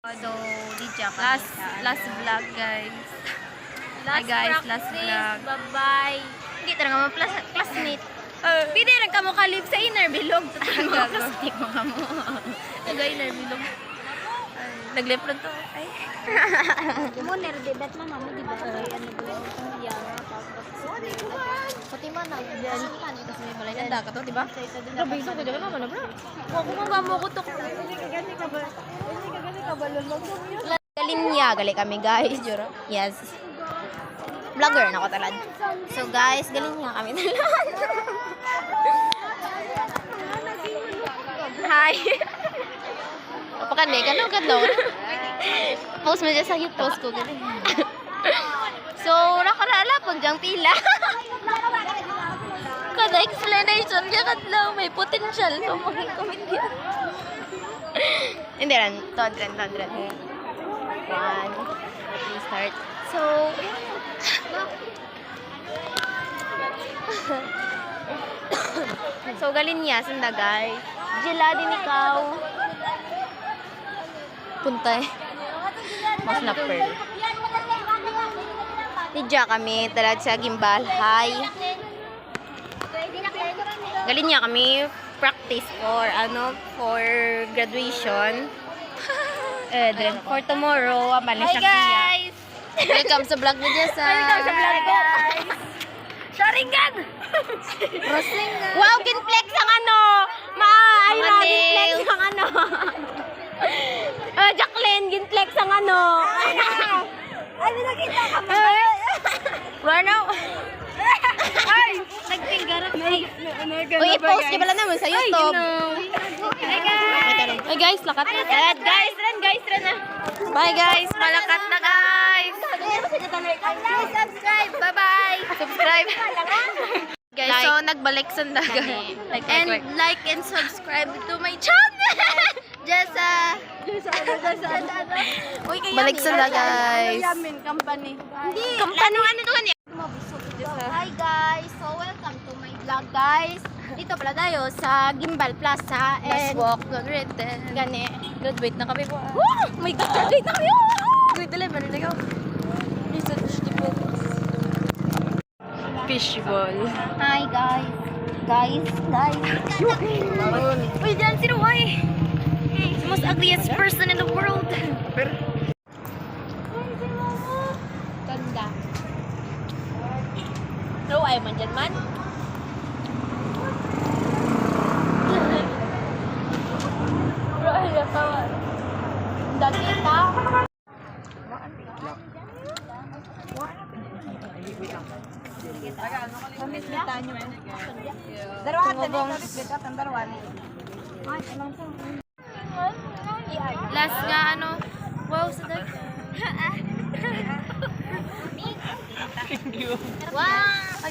So, last vlog, guys. Hi guys, last vlog. Bye-bye. Hindi talaga mga classmate. Pwede rin ka mo kalib sa inner bilog. Plastic mo ka mo. Nag-inner bilog. Naglip lang to. Ay. Mo nerdedat mama mo di ba? Ano ba? Pati man na. Kasi may malay nanda ka to, di ba? Grabe, iso ko dyan naman na bro. Ako nga mo ko to. Galinya, gali kami guys. Yes. Vlogger na ko talad. So guys, galinya kami talad. Hi. Apakande, kanong. Post mo dyan sa post ko. Gani. So, nakalala pag diyang pila. Kada explanation niya katlaw, may potential to maging comedian. Hindi rin, 200. One, let me start. So, so galin niya, sanda guys. Jila din ikaw. Puntay. Mas na pearl. Nidya kami talad sa Gimbal High. Galing niya kami practice for graduation. For tomorrow, Hi guys! Welcome sa vlog ni Jessa. Welcome sa vlog ko. Sharingan! Rosingan. Wow, ginflex ang ano. Ginflex ang ano. Jacqueline, ginflex ang ano. Ay, nakita ka mo. Rano. Ay, nagpinggarap. Uy, i-post ka pala naman sa YouTube. Hi guys! Ay guys, lakat na. Guys, ren na. Bye guys, malakat na guys. Subscribe! Bye-bye! Subscribe. Guys, so nagbalik sanda guys. Like and subscribe to my channel! Jessa! Uy, balik sanda guys. Company. Hindi. Kampano ano to kanya? Hi guys! So welcome to my vlog guys. Dito pala tayo sa Gimbal Plaza Let's and walk, graduated. gani. Graduate na kami po. Oh my God! Graduate na kayo! Wait, dali, manin na Fishball. Hi guys! Guys! Uy, dyan si Roy. The most ugliest person in the world. Ganda. Roy, man dyan man. Roy, natawa. Dakita. Last nga ano. Wow, sa dag. Wow! Ay,